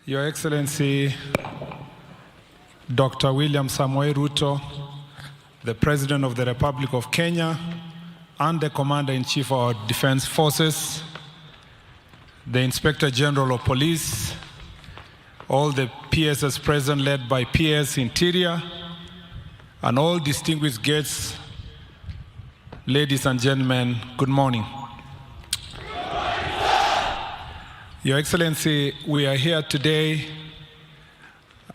Your Excellency, Dr. William Samoei Ruto, the President of the Republic of Kenya, and the Commander-in-Chief of our Defense Forces, the Inspector General of Police, all the PSs present led by PS Interior, and all distinguished guests, ladies and gentlemen, good morning. Your Excellency, we are here today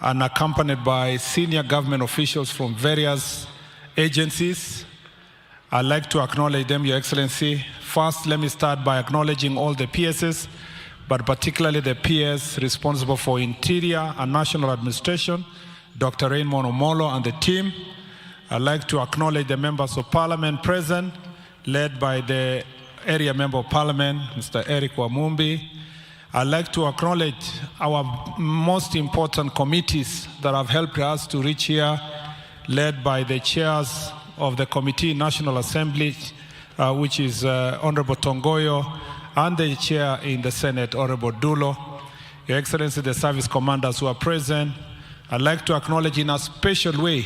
and accompanied by senior government officials from various agencies. I'd like to acknowledge them, Your Excellency. First, let me start by acknowledging all the PSs, but particularly the PS responsible for Interior and National Administration, Dr. Raymond Omolo and the team. I'd like to acknowledge the members of Parliament present, led by the Area Member of Parliament, Mr. Eric Wamumbi. I'd like to acknowledge our most important committees that have helped us to reach here, led by the chairs of the Committee National Assembly, which is Honorable Tongoyo, and the chair in the Senate, Honorable Dulo. Your Excellency, the service commanders who are present. I'd like to acknowledge in a special way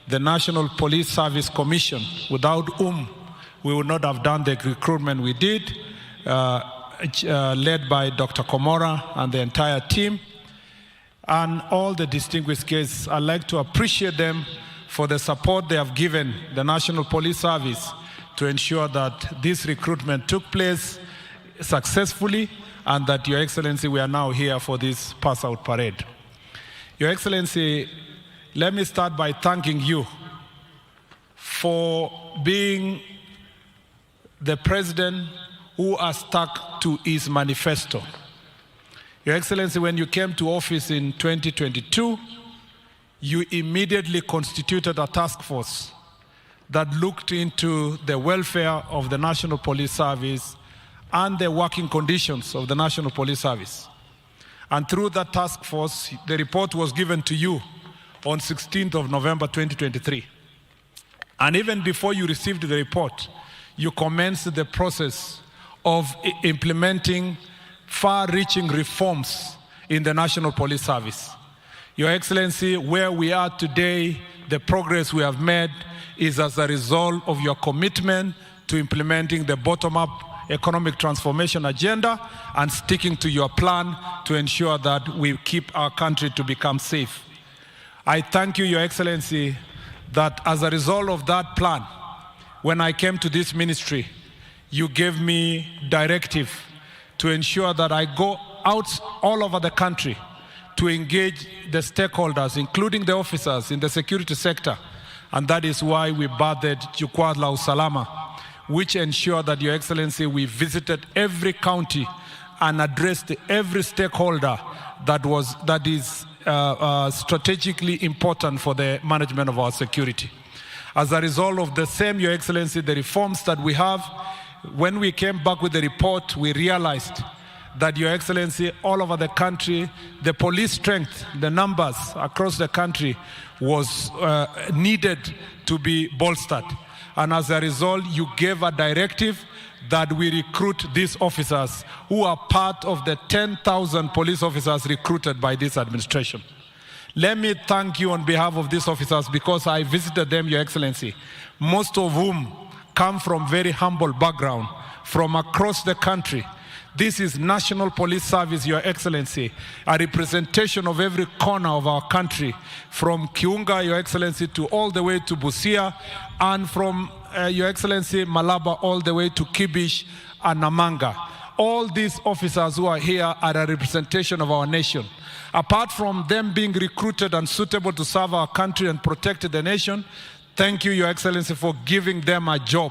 the National Police Service Commission, without whom we would not have done the recruitment we did, led by Dr. Komora and the entire team, and all the distinguished guests. I'd like to appreciate them for the support they have given the National Police Service to ensure that this recruitment took place successfully and that, Your Excellency, we are now here for this pass-out parade. Your Excellency, let me start by thanking you for being the President who has stuck to his manifesto. Your Excellency, when you came to office in 2022, you immediately constituted a task force that looked into the welfare of the National Police Service and the working conditions of the National Police Service. And through that task force, the report was given to you on 16th of November 2023. And even before you received the report, you commenced the process of implementing far-reaching reforms in the National Police Service. Your Excellency, where we are today, the progress we have made is as a result of your commitment to implementing the bottom-up economic transformation agenda and sticking to your plan to ensure that we keep our country to become safe. I thank you, Your Excellency, that as a result of that plan, when I came to this ministry, you gave me directive to ensure that I go out all over the country to engage the stakeholders, including the officers in the security sector. And that is why we birthed Jukwaa la Usalama, which ensured that, Your Excellency, we visited every county and addressed every stakeholder that is strategically important for the management of our security. As a result of the same, Your Excellency, the reforms that we have, when we came back with the report, we realized that, Your Excellency, all over the country, the police strength, the numbers across the country was needed to be bolstered. And as a result, you gave a directive that we recruit these officers who are part of the 10,000 police officers recruited by this administration. Let me thank you on behalf of these officers because I visited them, Your Excellency, most of whom come from very humble background, from across the country. This is National Police Service, Your Excellency, a representation of every corner of our country, from Kiunga, Your Excellency, to all the way to Busia, and from, Your Excellency, Malaba, all the way to Kibish and Namanga. All these officers who are here are a representation of our nation. Apart from them being recruited and suitable to serve our country and protect the nation, thank you, Your Excellency, for giving them a job.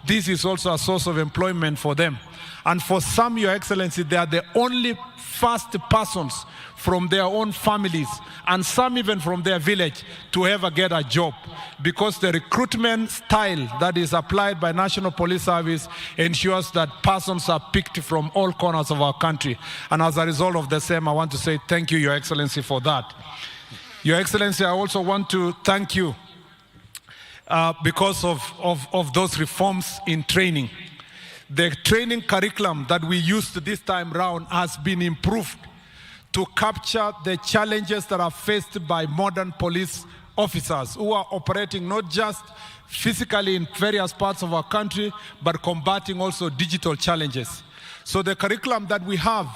This is also a source of employment for them. And for some, Your Excellency, they are the only first persons from their own families, and some even from their village, to ever get a job. Because the recruitment style that is applied by National Police Service ensures that persons are picked from all corners of our country. And as a result of the same, I want to say thank you, Your Excellency, for that. Your Excellency, I also want to thank you because of those reforms in training. The training curriculum that we used this time round has been improved to capture the challenges that are faced by modern police officers who are operating not just physically in various parts of our country, but combating also digital challenges. So the curriculum that we have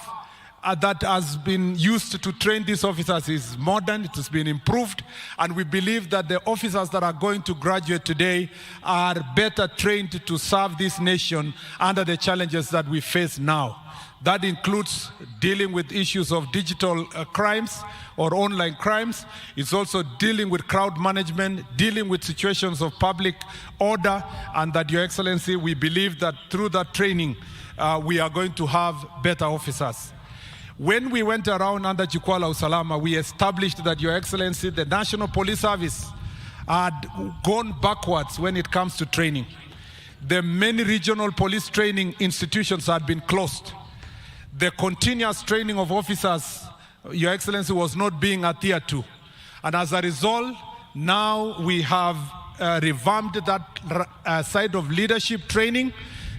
that has been used to train these officers is modern, it has been improved, and we believe that the officers that are going to graduate today are better trained to serve this nation under the challenges that we face now. That includes dealing with issues of digital crimes or online crimes. It's also dealing with crowd management, dealing with situations of public order, and that, Your Excellency, we believe that through that training, we are going to have better officers. When we went around under Jukwaa la Usalama, we established that, Your Excellency, the National Police Service had gone backwards when it comes to training. The many regional police training institutions had been closed. The continuous training of officers, Your Excellency, was not being adhered to. And as a result, now we have revamped that side of leadership training,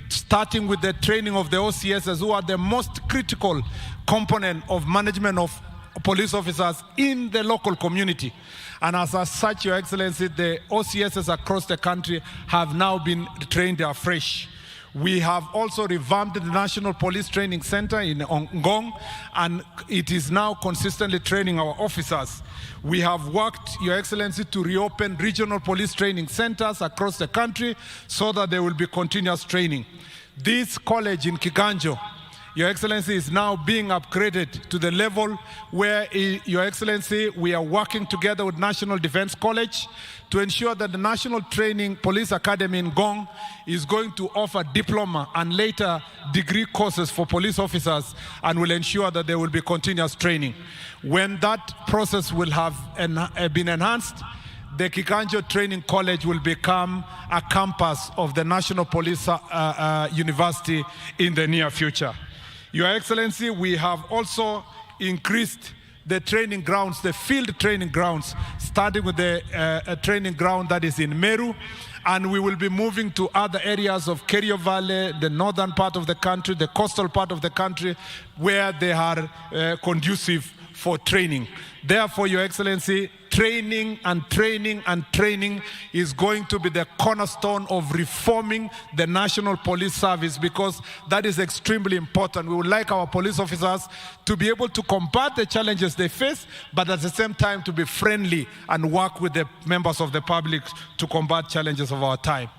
starting with the training of the OCSs, who are the most critical component of management of police officers in the local community. And as such, Your Excellency, the OCSs across the country have now been trained afresh. We have also revamped the National Police Training Center in Ngong, and it is now consistently training our officers. We have worked, Your Excellency, to reopen regional police training centers across the country so that there will be continuous training. This college in Kiganjo, Your Excellency, is now being upgraded to the level where, Your Excellency, we are working together with National Defense College to ensure that the National Training Police Academy in Ngong is going to offer diploma and later degree courses for police officers, and will ensure that there will be continuous training. When that process will have been enhanced, the Kiganjo Training College will become a campus of the National Police University in the near future. Your Excellency, we have also increased the training grounds, the field training grounds, starting with the training ground that is in Meru, and we will be moving to other areas of Kerio Valley, the northern part of the country, the coastal part of the country, where they are conducive for training. Therefore, Your Excellency, training and training and training is going to be the cornerstone of reforming the National Police Service, because that is extremely important. We would like our police officers to be able to combat the challenges they face, but at the same time to be friendly and work with the members of the public to combat challenges of our time.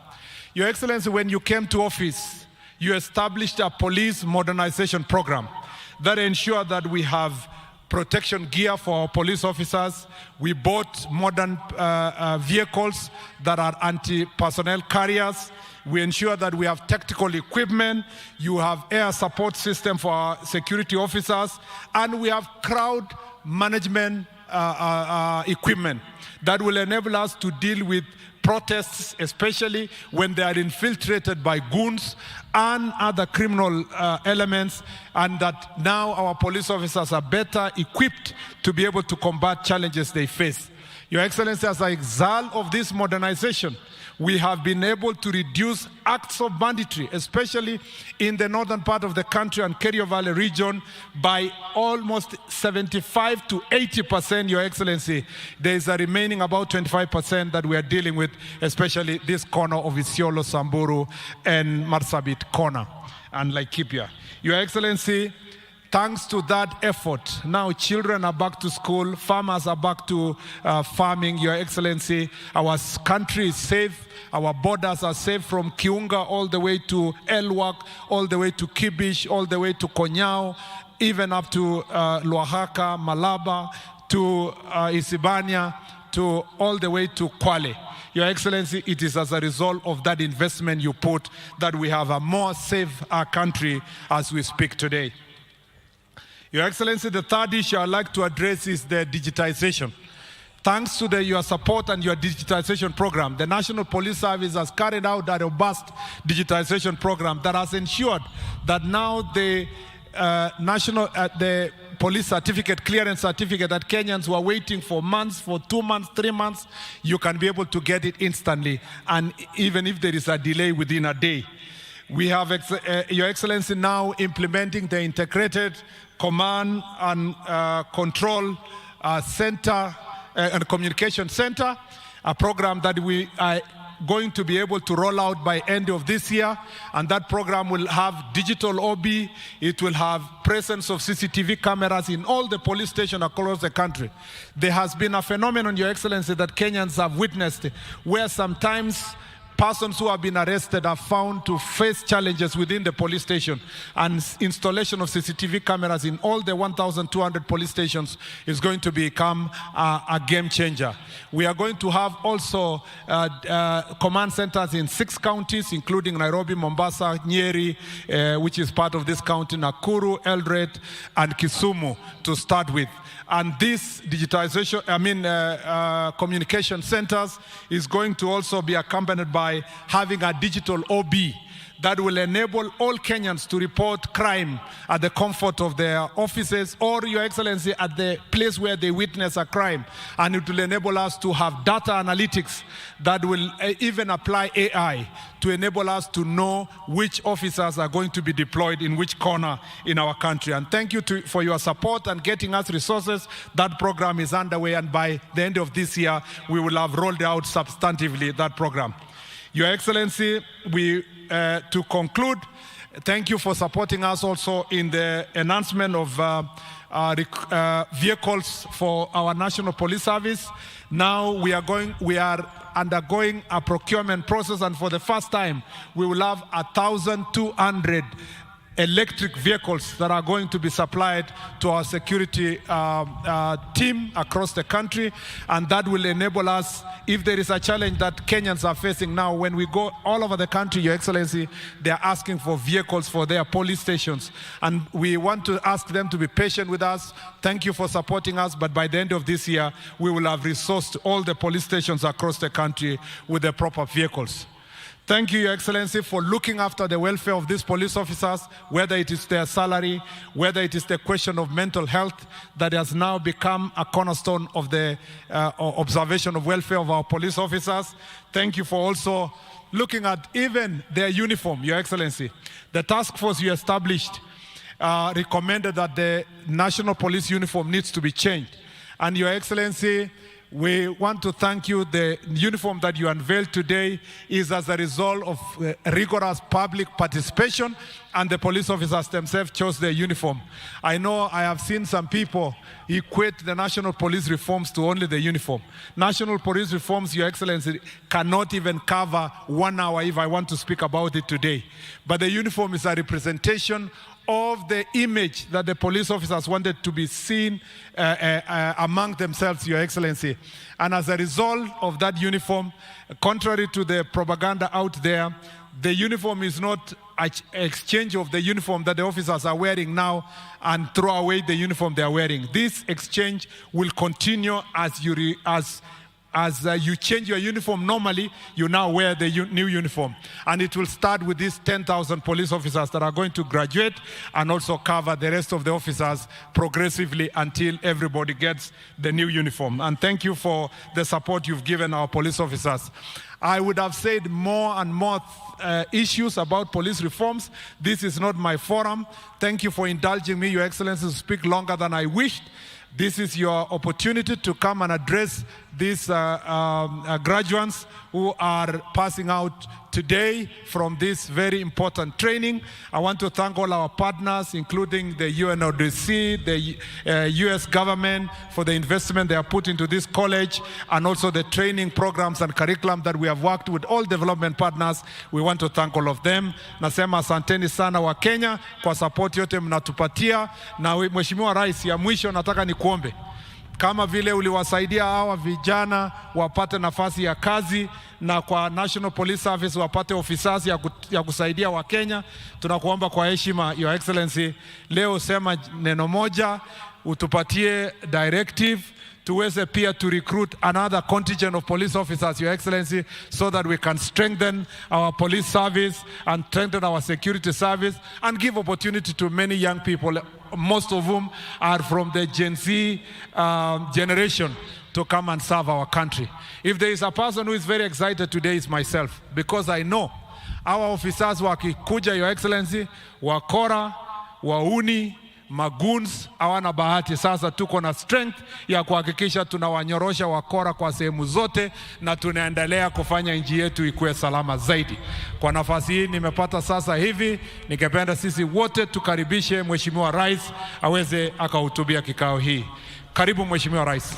Your Excellency, when you came to office, you established a police modernization program that ensured that we have protection gear for our police officers. We bought modern vehicles that are anti-personnel carriers. We ensure that we have tactical equipment. You have air support system for our security officers. And we have crowd management equipment that will enable us to deal with protests, especially when they are infiltrated by goons and other criminal elements, and that now our police officers are better equipped to be able to combat challenges they face. Your Excellency, as a result of this modernization, we have been able to reduce acts of banditry, especially in the northern part of the country and Kerio Valley region, by almost 75 to 80%, Your Excellency. There is a remaining about 25% that we are dealing with, especially this corner of Isiolo, Samburu, and Marsabit corner, and Laikipia. Your Excellency, thanks to that effort, now children are back to school, farmers are back to farming, Your Excellency. Our country is safe, our borders are safe from Kiunga all the way to Elwak, all the way to Kibish, all the way to Konyao, even up to Luahaka, Malaba, to Isibania, to all the way to Kwale. Your Excellency, it is as a result of that investment you put that we have a more safe country as we speak today. Your Excellency, the third issue I'd like to address is the digitization. Thanks to your support and your digitization program, the National Police Service has carried out a robust digitization program that has ensured that now the the police certificate, clearance certificate that Kenyans were waiting for months, for 2 months, 3 months, you can be able to get it instantly, and even if there is a delay, within a day. We have, Your Excellency, now implementing the integrated Command and Control Center and Communication Center, a program that we are going to be able to roll out by end of this year, and that program will have digital OB. It will have presence of CCTV cameras in all the police stations across the country. There has been a phenomenon, Your Excellency, that Kenyans have witnessed, where sometimes persons who have been arrested are found to face challenges within the police station, and installation of CCTV cameras in all the 1,200 police stations is going to become a game changer. We are going to have also command centers in 6 counties, including Nairobi, Mombasa, Nyeri, which is part of this county, Nakuru, Eldoret, and Kisumu to start with. And this digitization, communication centers is going to also be accompanied by having a digital OB that will enable all Kenyans to report crime at the comfort of their offices, or, Your Excellency, at the place where they witness a crime. And it will enable us to have data analytics that will even apply AI to enable us to know which officers are going to be deployed in which corner in our country. And thank you for your support and getting us resources. That program is underway, and by the end of this year, we will have rolled out substantively that program. Your Excellency, to conclude, thank you for supporting us also in the enhancement of vehicles for our National Police Service. Now we are undergoing a procurement process, and for the first time, we will have 1,200 electric vehicles that are going to be supplied to our security team across the country, and that will enable us, if there is a challenge that Kenyans are facing now, when we go all over the country, Your Excellency, they are asking for vehicles for their police stations, and we want to ask them to be patient with us. Thank you for supporting us, but by the end of this year, we will have resourced all the police stations across the country with the proper vehicles. Thank you, Your Excellency, for looking after the welfare of these police officers, whether it is their salary, whether it is the question of mental health that has now become a cornerstone of the observation of welfare of our police officers. Thank you for also looking at even their uniform, Your Excellency. The task force you established recommended that the National Police uniform needs to be changed. And Your Excellency, we want to thank you. The uniform that you unveiled today is as a result of rigorous public participation, and the police officers themselves chose their uniform. I know I have seen some people equate the National Police reforms to only the uniform. National Police reforms, Your Excellency, cannot even cover 1 hour if I want to speak about it today. But the uniform is a representation of the image that the police officers wanted to be seen among themselves, Your Excellency. And as a result of that uniform, contrary to the propaganda out there, the uniform is not an exchange of the uniform that the officers are wearing now and throw away the uniform they are wearing. This exchange will continue as you change your uniform normally, you now wear the new uniform. And it will start with these 10,000 police officers that are going to graduate and also cover the rest of the officers progressively until everybody gets the new uniform. And thank you for the support you've given our police officers. I would have said more and more issues about police reforms. This is not my forum. Thank you for indulging me, Your Excellency, to speak longer than I wished. This is your opportunity to come and address these graduates who are passing out today from this very important training. I want to thank all our partners, including the UNODC, the US government, for the investment they have put into this college, and also the training programs and curriculum that we have worked with all development partners. We want to thank all of them. Nasema asanteni sana wa Kenya kwa support yote mnatupatia. Na Mheshimiwa Rais, ya mwisho nataka nikuombe, kama vile uliwasaidia hawa vijana wapate nafasi ya kazi, na kwa National Police Service wapate officers ya kusaidia wa Kenya, tunakuomba kwa heshima, Your Excellency, leo sema neno moja, utupatie directive tuweze pia to recruit another contingent of police officers, Your Excellency, so that we can strengthen our police service and strengthen our security service and give opportunity to many young people, most of whom are from the Gen Z generation, to come and serve our country. If there is a person who is very excited today, it's myself, because I know our officers wakikuja, Your Excellency, wakora, wauni, magoons hawana bahati. Sasa tuko na strength ya kuhakikisha tunawanyorosha wakora kwa sehemu zote, na tunaendelea kufanya nchi yetu ikuwe salama zaidi. Kwa nafasi hii nimepata sasa hivi, ningependa sisi wote tukaribishe Mheshimiwa Rais aweze akahutubia kikao hii. Karibu Mheshimiwa Rais.